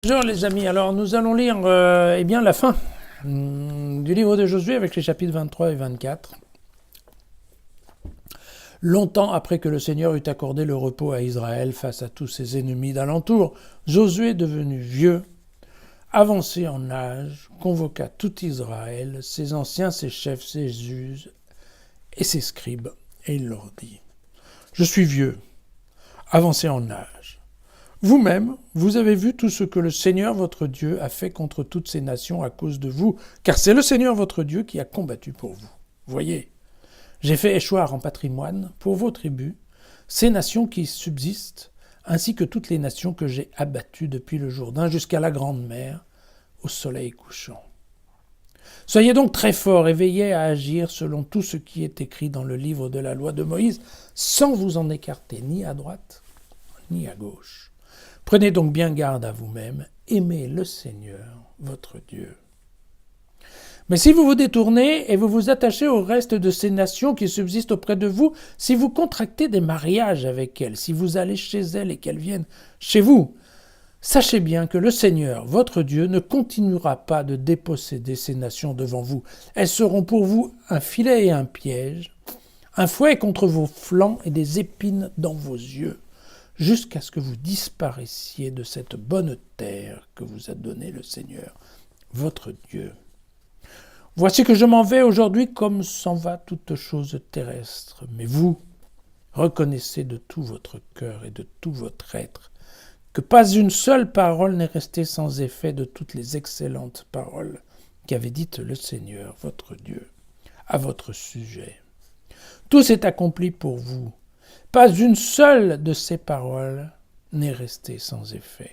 Bonjour les amis, alors nous allons lire la fin du livre de Josué avec les chapitres 23 et 24. Longtemps après que le Seigneur eut accordé le repos à Israël face à tous ses ennemis d'alentour, Josué, devenu vieux, avancé en âge, convoqua tout Israël, ses anciens, ses chefs, ses juges et ses scribes, et il leur dit : « Je suis vieux, avancé en âge. Vous-même, vous avez vu tout ce que le Seigneur votre Dieu a fait contre toutes ces nations à cause de vous, car c'est le Seigneur votre Dieu qui a combattu pour vous. Voyez, j'ai fait échoir en patrimoine pour vos tribus ces nations qui subsistent, ainsi que toutes les nations que j'ai abattues depuis le Jourdain jusqu'à la grande mer, au soleil couchant. Soyez donc très forts et veillez à agir selon tout ce qui est écrit dans le livre de la loi de Moïse, sans vous en écarter ni à droite ni à gauche. Prenez donc bien garde à vous-même, aimez le Seigneur, votre Dieu. Mais si vous vous détournez et vous vous attachez au reste de ces nations qui subsistent auprès de vous, si vous contractez des mariages avec elles, si vous allez chez elles et qu'elles viennent chez vous, sachez bien que le Seigneur, votre Dieu, ne continuera pas de déposséder ces nations devant vous. Elles seront pour vous un filet et un piège, un fouet contre vos flancs et des épines dans vos yeux, jusqu'à ce que vous disparaissiez de cette bonne terre que vous a donnée le Seigneur, votre Dieu. Voici que je m'en vais aujourd'hui comme s'en va toute chose terrestre. Mais vous, reconnaissez de tout votre cœur et de tout votre être que pas une seule parole n'est restée sans effet de toutes les excellentes paroles qu'avait dites le Seigneur, votre Dieu, à votre sujet. Tout s'est accompli pour vous. Pas une seule de ces paroles n'est restée sans effet.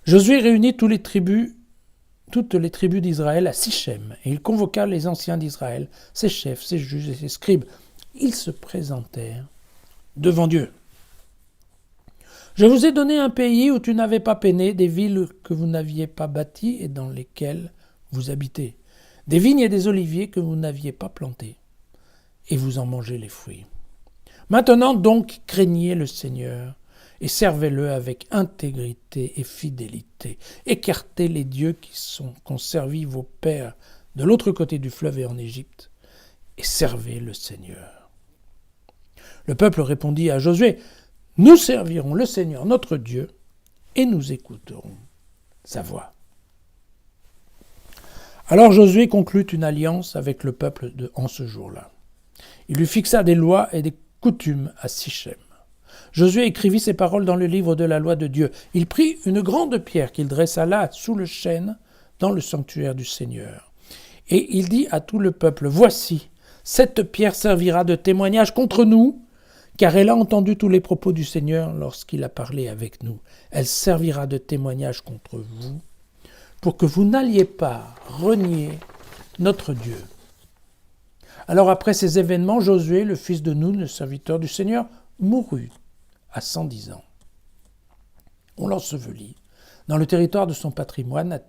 Josué réunit toutes les tribus d'Israël à Sichem, et il convoqua les anciens d'Israël, ses chefs, ses juges et ses scribes. Ils se présentèrent devant Dieu. « Je vous ai donné un pays où tu n'avais pas péné, des villes que vous n'aviez pas bâties et dans lesquelles vous habitez, des vignes et des oliviers que vous n'aviez pas plantés. Et vous en mangez les fruits. Maintenant donc, craignez le Seigneur et servez-le avec intégrité et fidélité. Écartez les dieux qu'ont servi vos pères de l'autre côté du fleuve et en Égypte, et servez le Seigneur. » Le peuple répondit à Josué : « Nous servirons le Seigneur notre Dieu et nous écouterons sa voix. » Alors Josué conclut une alliance avec le peuple en ce jour-là. Il lui fixa des lois et des coutumes à Sichem. Josué écrivit ces paroles dans le livre de la loi de Dieu. Il prit une grande pierre qu'il dressa là, sous le chêne, dans le sanctuaire du Seigneur. Et il dit à tout le peuple : « Voici, cette pierre servira de témoignage contre nous, car elle a entendu tous les propos du Seigneur lorsqu'il a parlé avec nous. Elle servira de témoignage contre vous, pour que vous n'alliez pas renier notre Dieu. » Alors après ces événements, Josué, le fils de Nun, le serviteur du Seigneur, mourut à 110 ans. On l'ensevelit dans le territoire de son patrimoine à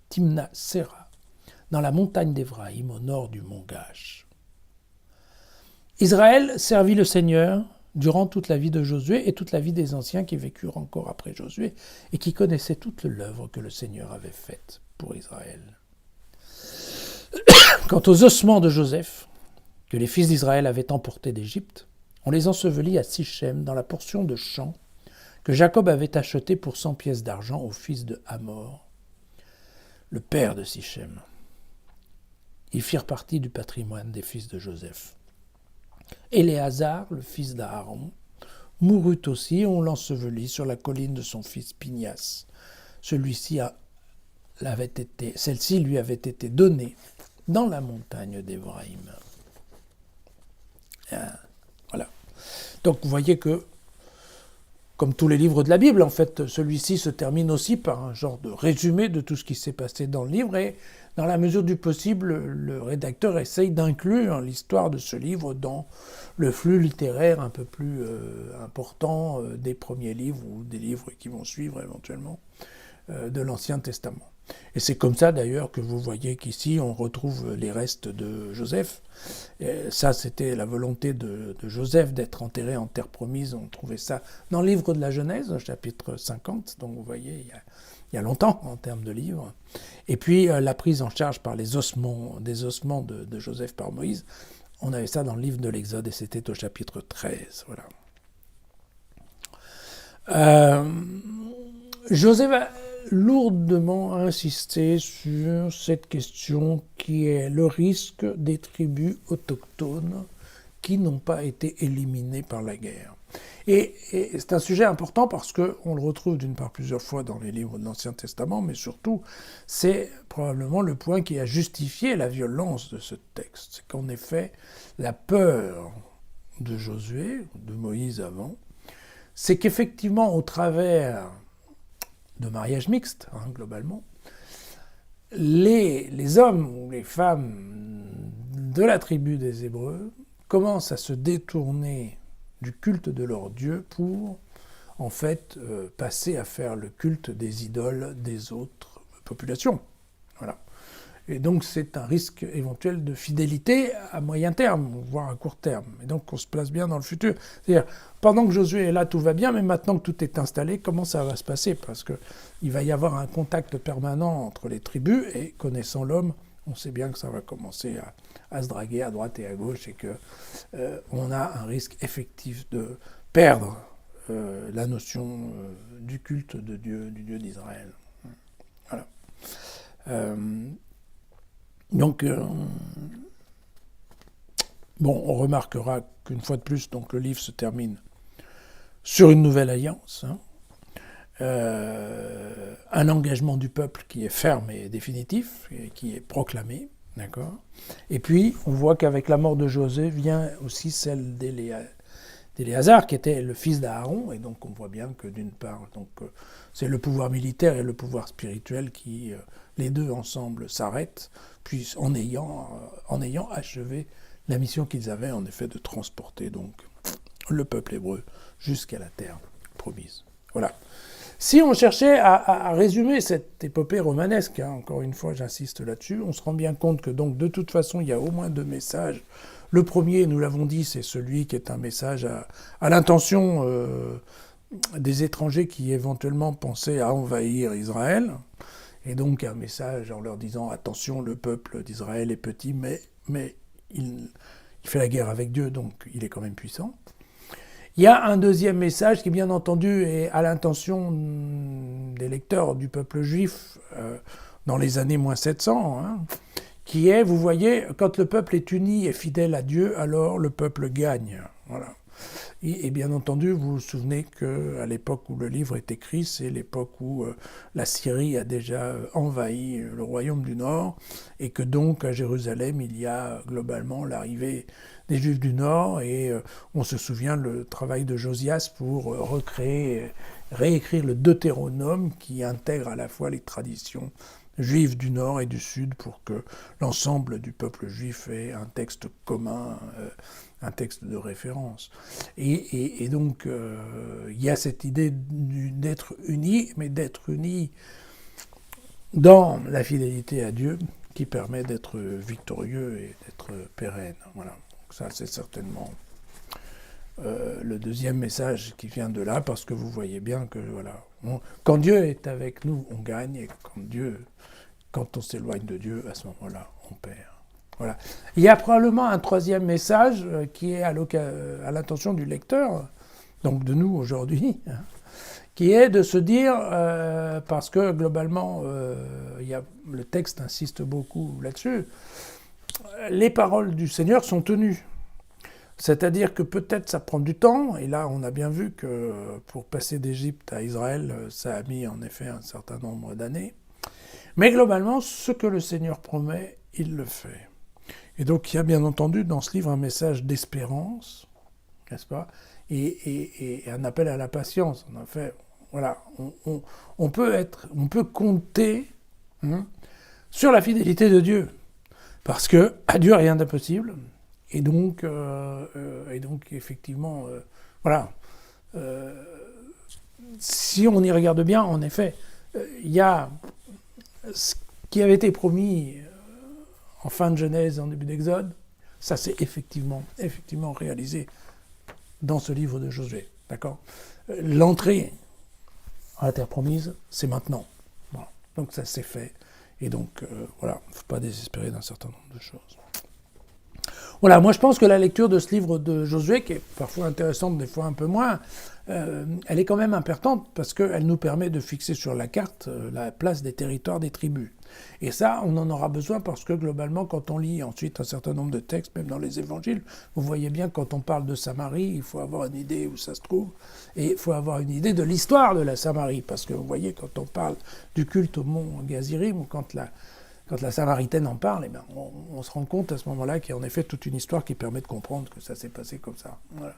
Timna-Séra, dans la montagne d'Éphraïm, au nord du mont Gash. Israël servit le Seigneur durant toute la vie de Josué et toute la vie des anciens qui vécurent encore après Josué et qui connaissaient toute l'œuvre que le Seigneur avait faite pour Israël. Quant aux ossements de Joseph, que les fils d'Israël avaient emportés d'Égypte, on les ensevelit à Sichem, dans la portion de champ que Jacob avait achetée pour 100 pièces d'argent au fils de Hamor, le père de Sichem. Ils firent partie du patrimoine des fils de Joseph. Éléazar, le fils d'Aaron, mourut aussi et on l'ensevelit sur la colline de son fils Pinias. Celle-ci lui avait été donnée dans la montagne d'Éphraïm. Voilà. Donc vous voyez que, comme tous les livres de la Bible, en fait, celui-ci se termine aussi par un genre de résumé de tout ce qui s'est passé dans le livre, et dans la mesure du possible, le rédacteur essaye d'inclure l'histoire de ce livre dans le flux littéraire un peu plus important des premiers livres ou des livres qui vont suivre éventuellement de l'Ancien Testament. Et c'est comme ça d'ailleurs que vous voyez qu'ici on retrouve les restes de Joseph. Et ça, c'était la volonté de Joseph d'être enterré en terre promise. On trouvait ça dans le livre de la Genèse, chapitre 50. Donc vous voyez, il y a longtemps en termes de livre. Et puis la prise en charge par des ossements de Joseph par Moïse. On avait ça dans le livre de l'Exode et c'était au chapitre 13. Voilà. Joseph a lourdement insisté sur cette question qui est le risque des tribus autochtones qui n'ont pas été éliminées par la guerre. Et c'est un sujet important parce qu'on le retrouve d'une part plusieurs fois dans les livres de l'Ancien Testament, mais surtout, c'est probablement le point qui a justifié la violence de ce texte. C'est qu'en effet, la peur de Josué, de Moïse avant, c'est qu'effectivement, au travers de mariages mixtes, globalement, les hommes ou les femmes de la tribu des Hébreux commencent à se détourner du culte de leur Dieu pour, en fait, passer à faire le culte des idoles des autres populations. Voilà. Et donc c'est un risque éventuel de fidélité à moyen terme, voire à court terme. Et donc on se place bien dans le futur. C'est-à-dire, pendant que Josué est là, tout va bien, mais maintenant que tout est installé, comment ça va se passer? Parce qu'il va y avoir un contact permanent entre les tribus, et connaissant l'homme, on sait bien que ça va commencer à se draguer à droite et à gauche, et qu'on a un risque effectif de perdre la notion du culte de Dieu, du Dieu d'Israël. Voilà. Donc, on remarquera qu'une fois de plus, donc, le livre se termine sur une nouvelle alliance, un engagement du peuple qui est ferme et définitif, et qui est proclamé, d'accord. Et puis, on voit qu'avec la mort de José vient aussi celle d'Éléazar, qui était le fils d'Aaron, et donc on voit bien que d'une part, c'est le pouvoir militaire et le pouvoir spirituel qui, les deux ensemble, s'arrêtent, puis en ayant achevé la mission qu'ils avaient, en effet, de transporter donc le peuple hébreu jusqu'à la terre promise. Voilà. Si on cherchait à résumer cette épopée romanesque, encore une fois j'insiste là-dessus, on se rend bien compte que donc de toute façon il y a au moins deux messages. Le premier, nous l'avons dit, c'est celui qui est un message à l'intention des étrangers qui éventuellement pensaient à envahir Israël, et donc un message en leur disant attention, le peuple d'Israël est petit, mais il fait la guerre avec Dieu, donc il est quand même puissant. Il y a un deuxième message qui, bien entendu, est à l'intention des lecteurs du peuple juif dans les années moins 700, qui est, vous voyez, quand le peuple est uni et fidèle à Dieu, alors le peuple gagne. Voilà. Et bien entendu, vous vous souvenez qu'à l'époque où le livre est écrit, c'est l'époque où la Syrie a déjà envahi le royaume du Nord, et que donc à Jérusalem, il y a globalement l'arrivée des Juifs du Nord, et on se souvient le travail de Josias pour réécrire le Deutéronome qui intègre à la fois les traditions juives du Nord et du Sud pour que l'ensemble du peuple juif ait un texte commun, un texte de référence. Et donc, il y a cette idée d'être unis, mais d'être unis dans la fidélité à Dieu qui permet d'être victorieux et d'être pérenne. Voilà. Donc ça, c'est certainement le deuxième message qui vient de là, parce que vous voyez bien que, voilà, quand Dieu est avec nous, on gagne, et quand on s'éloigne de Dieu, à ce moment-là, on perd. Voilà. Il y a probablement un troisième message qui est à l'intention du lecteur, donc de nous aujourd'hui, qui est de se dire, parce que globalement, le texte insiste beaucoup là-dessus, les paroles du Seigneur sont tenues. C'est-à-dire que peut-être ça prend du temps, et là on a bien vu que pour passer d'Égypte à Israël, ça a mis en effet un certain nombre d'années. Mais globalement, ce que le Seigneur promet, il le fait. Et donc il y a bien entendu dans ce livre un message d'espérance, n'est-ce pas, et un appel à la patience. En fait, voilà, on peut compter sur la fidélité de Dieu, parce que à Dieu rien d'impossible. Et donc effectivement, voilà. Si on y regarde bien, en effet, il y a ce qui avait été promis en fin de Genèse, en début d'Exode, ça s'est effectivement réalisé dans ce livre de Josué. D'accord ? L'entrée à la terre promise, c'est maintenant. Voilà. Donc ça s'est fait. Et donc, voilà, il ne faut pas désespérer d'un certain nombre de choses. Voilà, moi je pense que la lecture de ce livre de Josué, qui est parfois intéressante, des fois un peu moins, elle est quand même importante parce qu'elle nous permet de fixer sur la carte la place des territoires des tribus. Et ça, on en aura besoin parce que globalement, quand on lit ensuite un certain nombre de textes, même dans les évangiles, vous voyez bien que quand on parle de Samarie, il faut avoir une idée où ça se trouve, et il faut avoir une idée de l'histoire de la Samarie, parce que vous voyez, quand on parle du culte au mont Gazirim, ou quand la Samaritaine en parle, eh bien, on se rend compte à ce moment-là qu'il y a en effet toute une histoire qui permet de comprendre que ça s'est passé comme ça. Voilà.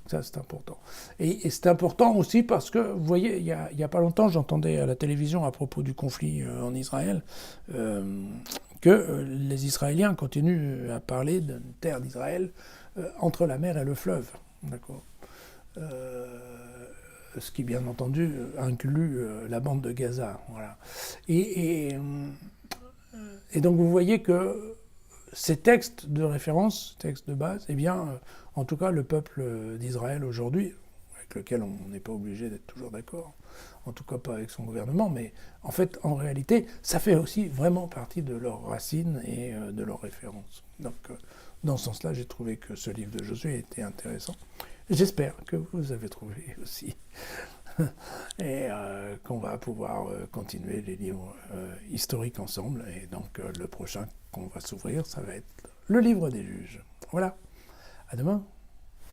Ça, c'est important. Et c'est important aussi parce que, vous voyez, il y a pas longtemps, j'entendais à la télévision à propos du conflit en Israël que les Israéliens continuent à parler d'une terre d'Israël entre la mer et le fleuve. D'accord. Ce qui, bien entendu, inclut la bande de Gaza. Voilà. Et donc vous voyez que ces textes de référence, textes de base, eh bien, en tout cas, le peuple d'Israël aujourd'hui, avec lequel on n'est pas obligé d'être toujours d'accord, en tout cas pas avec son gouvernement, mais en fait, en réalité, ça fait aussi vraiment partie de leurs racines et de leurs références. Donc, dans ce sens-là, j'ai trouvé que ce livre de Josué était intéressant. J'espère que vous avez trouvé aussi. Et qu'on va pouvoir continuer les livres historiques ensemble. Et donc le prochain qu'on va s'ouvrir, ça va être le livre des juges. Voilà, à demain.